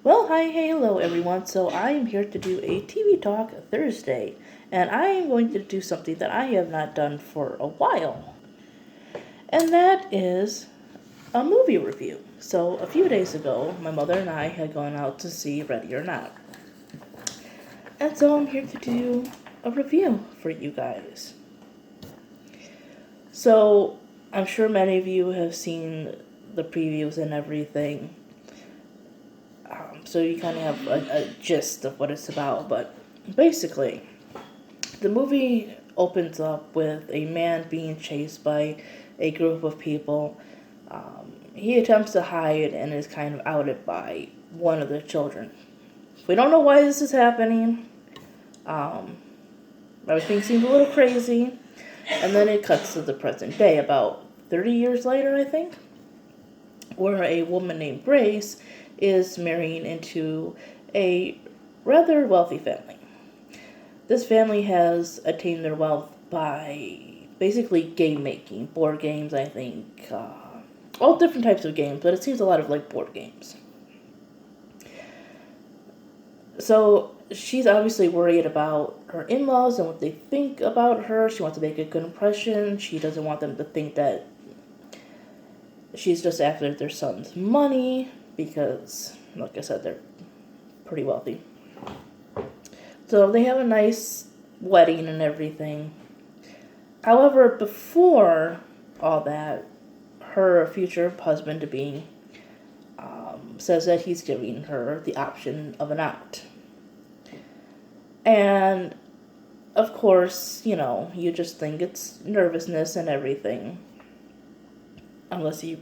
Well, hi, hey, hello everyone. So I am here to do a TV Talk Thursday, and I am going to do something that I have not done for a while, and that is a movie review. So a few days ago, my mother and I had gone out to see Ready or Not, and so I'm here to do a review for you guys. So I'm sure many of you have seen the previews and everything, so you kind of have a gist of what it's about, but basically, the movie opens up with a man being chased by a group of people. He attempts to hide and is kind of outed by one of the children. We don't know why this is happening. Um, Everything seems a little crazy. And then it cuts to the present day, about 30 years later, I think, where a woman named Grace is marrying into a rather wealthy family. This family has attained their wealth by basically game making, board games, I think, all different types of games, but it seems a lot of like board games. So she's obviously worried about her in laws and what they think about her. She wants to make a good impression. She doesn't want them to think that she's just after their son's money because, like I said, they're pretty wealthy. So they have a nice wedding and everything. However, before all that, her future husband to be says that he's giving her the option of an out. And of course, you just think it's nervousness and everything. Unless you've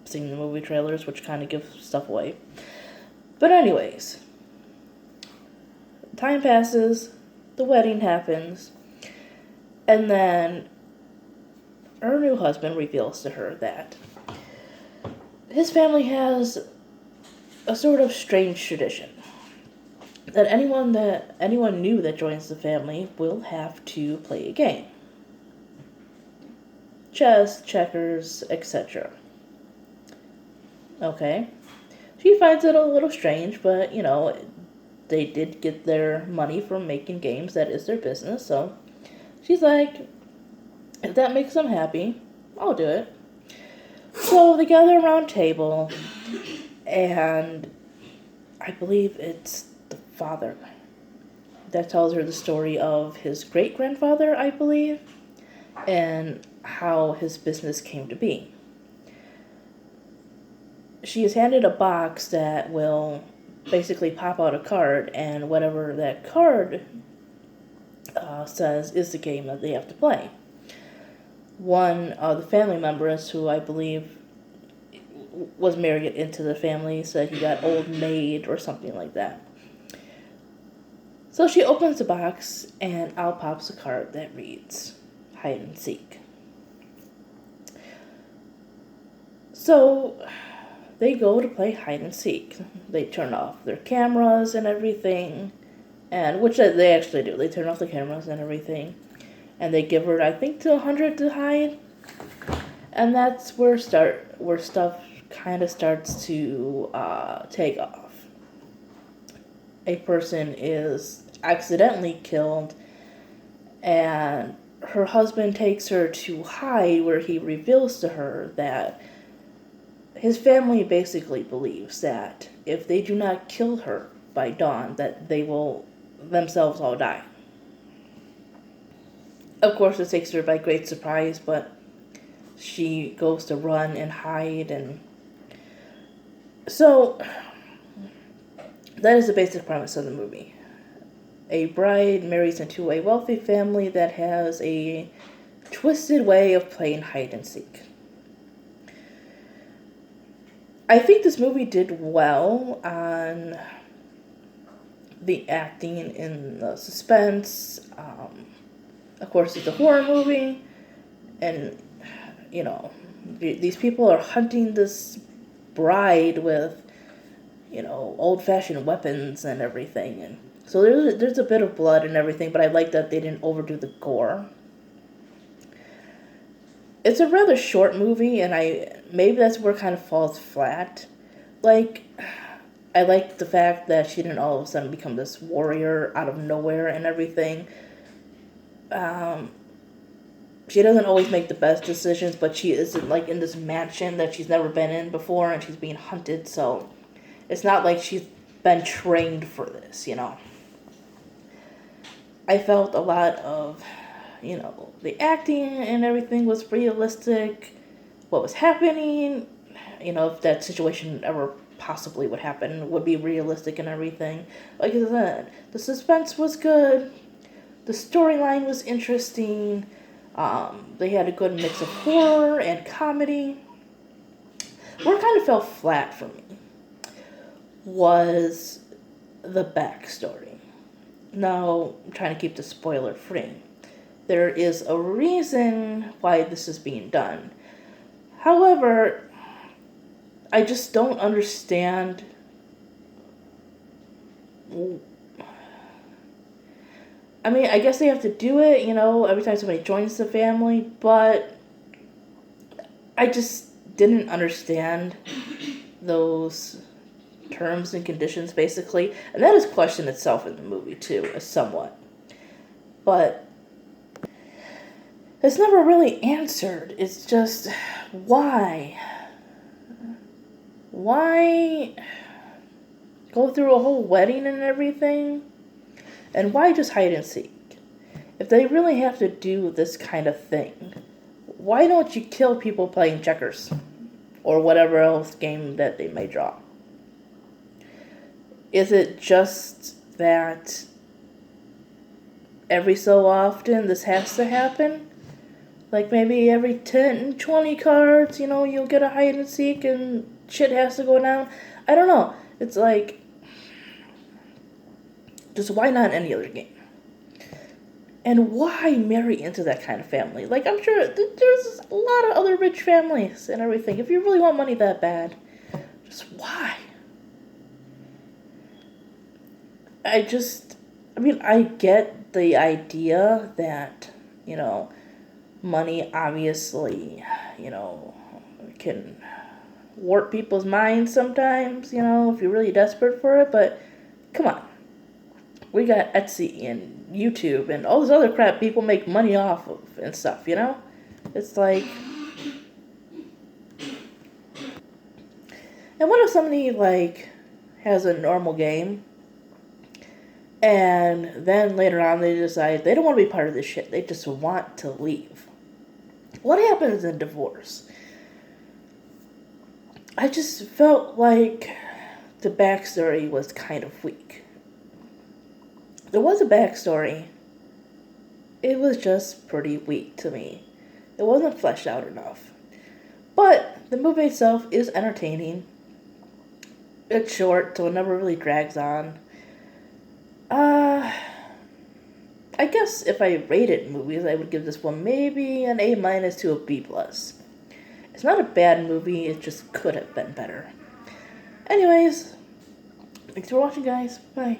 seen the movie trailers, which kind of give stuff away. But, anyways, time passes, the wedding happens, and then her new husband reveals to her that his family has a sort of strange tradition that anyone new that joins the family will have to play a game. Chess, checkers, etc. Okay. She finds it a little strange, but they did get their money from making games. That is their business. So she's like, if that makes them happy, I'll do it. So they gather around table, and I believe it's the father that tells her the story of his great-grandfather, I believe, and how his business came to be. She is handed a box that will basically pop out a card, and whatever that card says is the game that they have to play. One of the family members, who I believe was married into the family, said he got old maid or something like that. So she opens the box, and out pops a card that reads hide and seek. So they go to play hide and seek. They turn off their cameras and everything, and which they actually do. They turn off the cameras and everything, and they give her, I think, to 100 to hide, and that's where stuff kind of starts to take off. A person is accidentally killed, and her husband takes her to hide, where he reveals to her that his family basically believes that if they do not kill her by dawn, that they will themselves all die. Of course, it takes her by great surprise, but she goes to run and hide, and so that is the basic premise of the movie. A bride marries into a wealthy family that has a twisted way of playing hide and seek. I think this movie did well on the acting and the suspense. Of course, it's a horror movie, and these people are hunting this bride with old-fashioned weapons and everything, and so there's a bit of blood and everything, but I like that they didn't overdo the gore. It's a rather short movie, and maybe that's where it kind of falls flat. Like, I liked the fact that she didn't all of a sudden become this warrior out of nowhere and everything. Um, she doesn't always make the best decisions, but she isn't like in this mansion that she's never been in before and she's being hunted, so it's not like she's been trained for this, you know. I felt a lot of, you know, the acting and everything was realistic. What was happening, you know, if that situation ever possibly would happen, would be realistic and everything. Like I said, the suspense was good. The storyline was interesting. They had a good mix of horror and comedy. Where it kind of fell flat for me was the backstory. Now, I'm trying to keep the spoiler free. There is a reason why this is being done. However, I just don't understand. I mean, I guess they have to do it, you know, every time somebody joins the family, but I just didn't understand those terms and conditions, basically. And that is questioned itself in the movie, too, somewhat. But it's never really answered. It's just, why? Why go through a whole wedding and everything? And why just hide and seek? If they really have to do this kind of thing, why don't you kill people playing checkers? Or whatever else game that they may draw? Is it just that every so often this has to happen? Like maybe every 10, 20 cards, you know, you'll get a hide and seek and shit has to go down? I don't know. It's like, just why not any other game? And why marry into that kind of family? Like, I'm sure there's a lot of other rich families and everything. If you really want money that bad, just why? I get the idea that, you know, money obviously, you know, can warp people's minds sometimes, you know, if you're really desperate for it, but come on. We got Etsy and YouTube and all this other crap people make money off of and stuff, you know? It's like... And what if somebody, like, has a normal game, and then later on they decide they don't want to be part of this shit, they just want to leave? What happens in divorce? I just felt like the backstory was kind of weak. There was a backstory. It was just pretty weak to me. It wasn't fleshed out enough. But the movie itself is entertaining. It's short, so it never really drags on. I guess if I rated movies, I would give this one maybe an A- to a B+. It's not a bad movie, it just could have been better. Anyways, thanks for watching, guys. Bye.